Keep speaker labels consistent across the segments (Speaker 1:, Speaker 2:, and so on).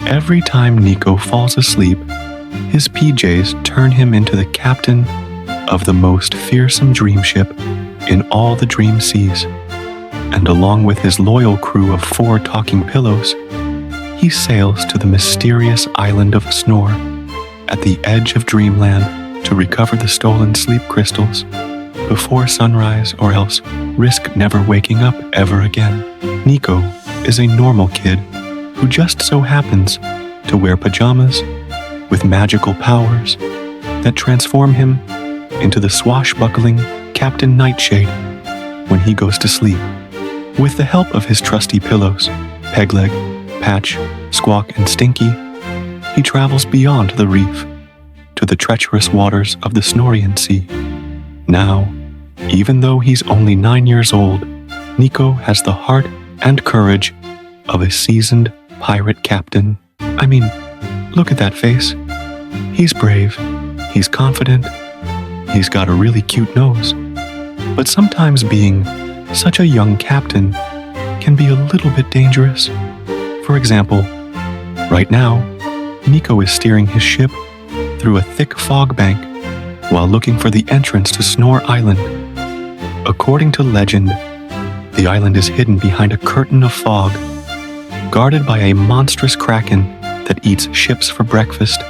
Speaker 1: Every time Nico falls asleep, his PJs turn him into the captain of the most fearsome dream ship in all the dream seas. And along with his loyal crew of 4 talking pillows, he sails to the mysterious island of Snore at the edge of dreamland to recover the stolen sleep crystals before sunrise, or else risk never waking up ever again. Nico is a normal kid who just so happens to wear pajamas with magical powers that transform him into the swashbuckling Captain Nightshade when he goes to sleep. With the help of his trusty pillows, Pegleg, Patch, Squawk, and Stinky, he travels beyond the reef to the treacherous waters of the Snorian Sea. Now, even though he's only 9 years old, Nico has the heart and courage of a seasoned pirate captain. I mean, look at that face. He's brave, he's confident, he's got a really cute nose. But sometimes being such a young captain can be a little bit dangerous. For example, right now, Nico is steering his ship through a thick fog bank while looking for the entrance to Snore Island. According to legend, the island is hidden behind a curtain of fog, guarded by a monstrous kraken that eats ships for breakfast.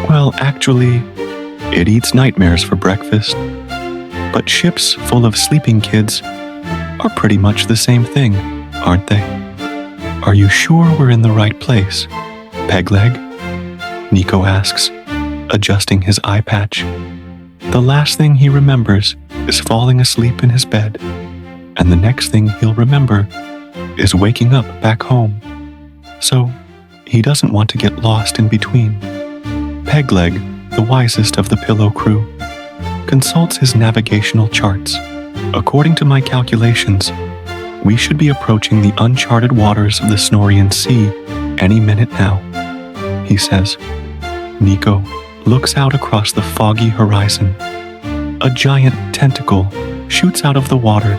Speaker 1: Well, actually, it eats nightmares for breakfast. But ships full of sleeping kids are pretty much the same thing, aren't they? Are you sure we're in the right place, Pegleg? Nico asks, adjusting his eye patch. The last thing he remembers is falling asleep in his bed, and the next thing he'll remember is waking up back home. So, he doesn't want to get lost in between. Pegleg, the wisest of the pillow crew, consults his navigational charts. According to my calculations, we should be approaching the uncharted waters of the Snorian Sea any minute now, he says. Nico looks out across the foggy horizon. A giant tentacle shoots out of the water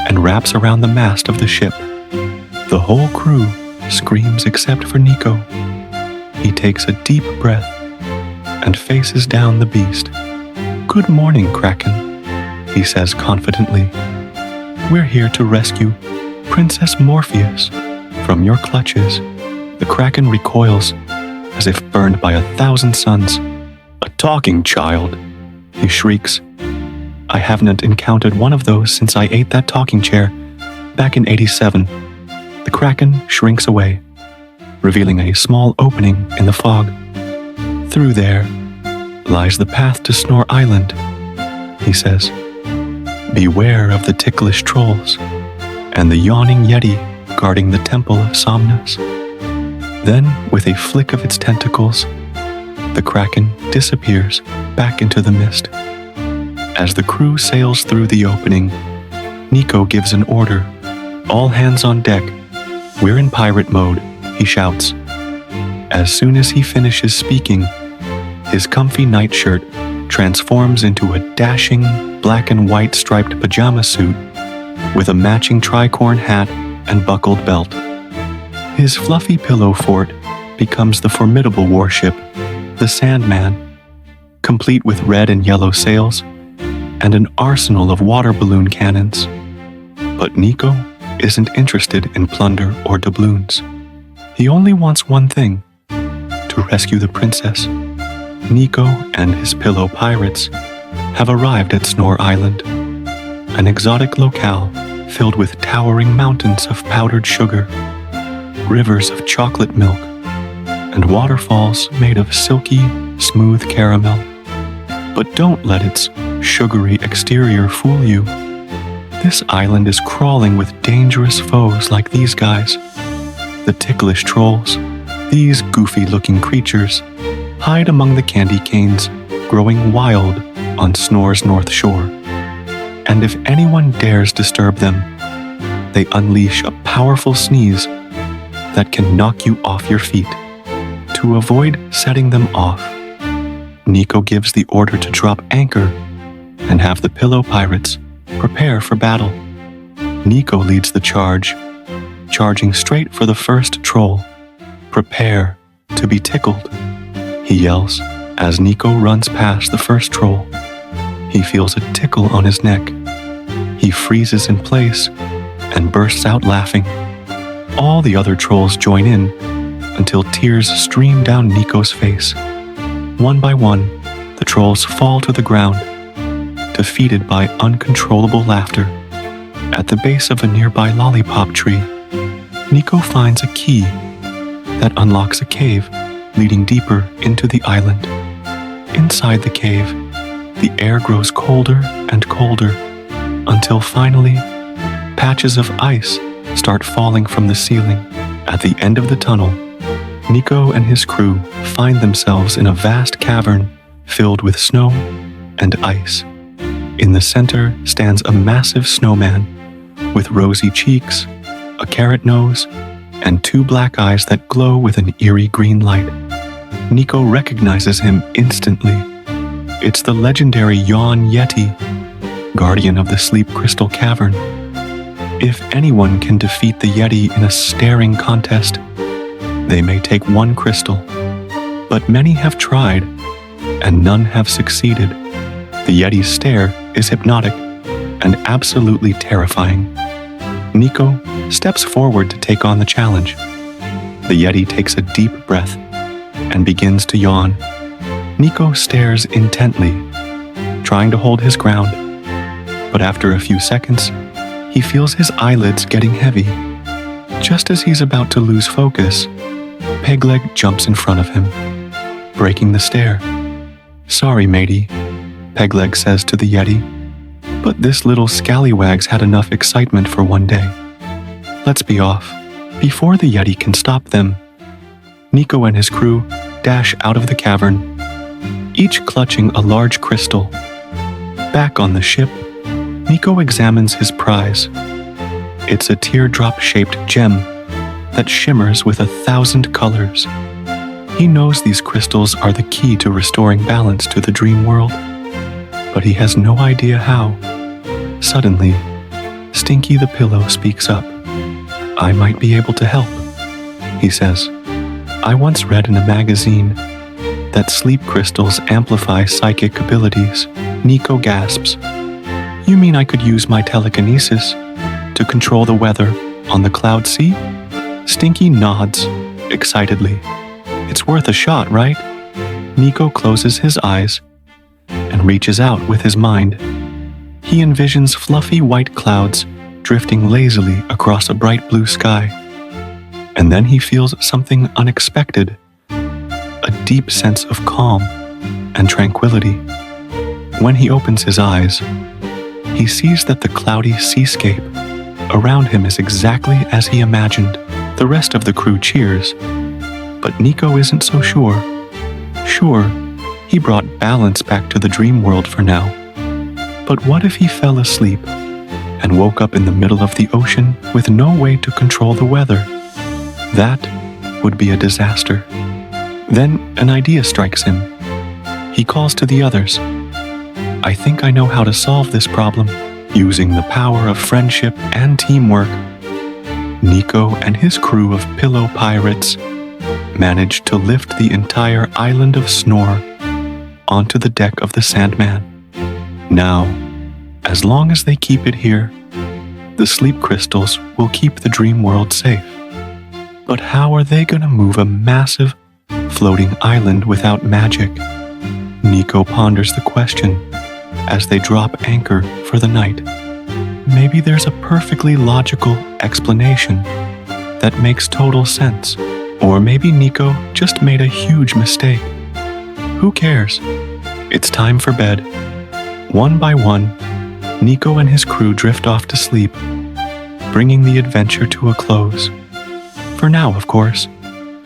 Speaker 1: and wraps around the mast of the ship. The whole crew screams except for Nico. He takes a deep breath and faces down the beast. "Good morning, Kraken," he says confidently. "We're here to rescue Princess Morpheus from your clutches." The Kraken recoils as if burned by 1,000 suns. "A talking child," he shrieks. "I haven't encountered one of those since I ate that talking chair back in '87. The Kraken shrinks away, revealing a small opening in the fog. Through there lies the path to Snore Island, he says. Beware of the ticklish trolls and the yawning yeti guarding the Temple of Somnus. Then, with a flick of its tentacles, the Kraken disappears back into the mist. As the crew sails through the opening, Nico gives an order. "All hands on deck. We're in pirate mode," he shouts. As soon as he finishes speaking, his comfy nightshirt transforms into a dashing black and white striped pajama suit with a matching tricorn hat and buckled belt. His fluffy pillow fort becomes the formidable warship, the Sandman, complete with red and yellow sails and an arsenal of water balloon cannons. But Nico isn't interested in plunder or doubloons. He only wants one thing: to rescue the princess. Nico and his pillow pirates have arrived at Snore Island, an exotic locale filled with towering mountains of powdered sugar, rivers of chocolate milk, and waterfalls made of silky, smooth caramel. But don't let its sugary exterior fool you. This island is crawling with dangerous foes like these guys, the ticklish trolls. These goofy-looking creatures hide among the candy canes growing wild on Snore's north shore. And if anyone dares disturb them, they unleash a powerful sneeze that can knock you off your feet. To avoid setting them off, Nico gives the order to drop anchor and have the pillow pirates prepare for battle. Nico leads the charge, charging straight for the first troll. Prepare to be tickled," he yells as Nico runs past the first troll. He feels a tickle on his neck. He freezes in place and bursts out laughing. All the other trolls join in until tears stream down Nico's face. One by one, the trolls fall to the ground, defeated by uncontrollable laughter. At the base of a nearby lollipop tree, Nico finds a key that unlocks a cave leading deeper into the island. Inside the cave, the air grows colder and colder until finally, patches of ice start falling from the ceiling. At the end of the tunnel, Nico and his crew find themselves in a vast cavern filled with snow and ice. In the center stands a massive snowman with rosy cheeks, a carrot nose, and two black eyes that glow with an eerie green light. Nico recognizes him instantly. It's the legendary Yawn Yeti, guardian of the Sleep Crystal Cavern. If anyone can defeat the Yeti in a staring contest, they may take one crystal. But many have tried, and none have succeeded. The Yeti's stare is hypnotic and absolutely terrifying. Nico steps forward to take on the challenge. The Yeti takes a deep breath and begins to yawn. Nico stares intently, trying to hold his ground. But after a few seconds, he feels his eyelids getting heavy. Just as he's about to lose focus, Pegleg jumps in front of him, breaking the stare. "Sorry, matey," Pegleg says to the Yeti, "but this little scallywag's had enough excitement for one day. Let's be off." Before the Yeti can stop them, Nico and his crew dash out of the cavern, each clutching a large crystal. Back on the ship, Nico examines his prize. It's a teardrop-shaped gem that shimmers with 1,000 colors. He knows these crystals are the key to restoring balance to the dream world, but he has no idea how. Suddenly, Stinky the Pillow speaks up. "I might be able to help," he says. "I once read in a magazine that sleep crystals amplify psychic abilities." Nico gasps. "You mean I could use my telekinesis to control the weather on the cloud sea?" Stinky nods excitedly. "It's worth a shot, right?" Nico closes his eyes and reaches out with his mind. He envisions fluffy white clouds drifting lazily across a bright blue sky. And then he feels something unexpected, a deep sense of calm and tranquility. When he opens his eyes, he sees that the cloudy seascape around him is exactly as he imagined. The rest of the crew cheers, but Nico isn't so sure. Sure, he brought balance back to the dream world for now. But what if he fell asleep and woke up in the middle of the ocean with no way to control the weather? That would be a disaster. Then an idea strikes him. He calls to the others. "I think I know how to solve this problem." Using the power of friendship and teamwork, Nico and his crew of pillow pirates managed to lift the entire island of Snore onto the deck of the Sandman. Now, as long as they keep it here, the sleep crystals will keep the dream world safe. But how are they going to move a massive, floating island without magic? Nico ponders the question as they drop anchor for the night. Maybe there's a perfectly logical explanation that makes total sense. Or maybe Nico just made a huge mistake. Who cares? It's time for bed. One by one, Nico and his crew drift off to sleep, bringing the adventure to a close. For now, of course,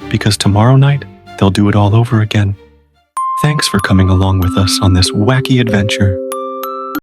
Speaker 1: because tomorrow night, they'll do it all over again. Thanks for coming along with us on this wacky adventure.